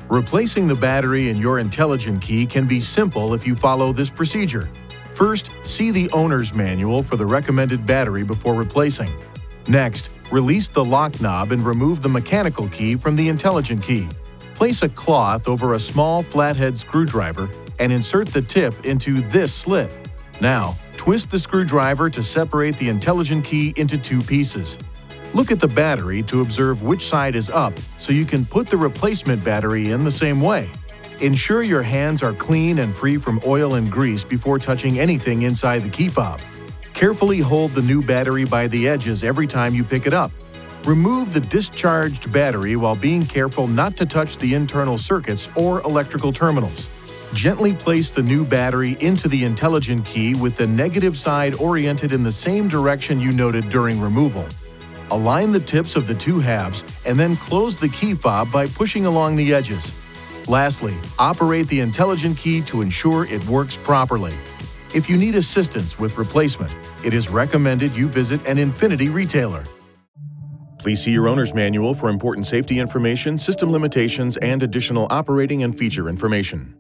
Replacing the battery in your intelligent key can be simple if you follow this procedure. First, see the owner's manual for the recommended battery before replacing. Next, release the lock knob and remove the mechanical key from the intelligent key. Place a cloth over a small flathead screwdriver and insert the tip into this slit. Now, twist the screwdriver to separate the intelligent key into two pieces. Look at the battery to observe which side is up so you can put the replacement battery in the same way. Ensure your hands are clean and free from oil and grease before touching anything inside the key fob. Carefully hold the new battery by the edges every time you pick it up. Remove the discharged battery while being careful not to touch the internal circuits or electrical terminals. Gently place the new battery into the intelligent key with the negative side oriented in the same direction you noted during removal. Align the tips of the two halves and then close the key fob by pushing along the edges. Lastly, operate the intelligent key to ensure it works properly. If you need assistance with replacement, it is recommended you visit an INFINITI retailer. Please see your owner's manual for important safety information, system limitations, and additional operating and feature information.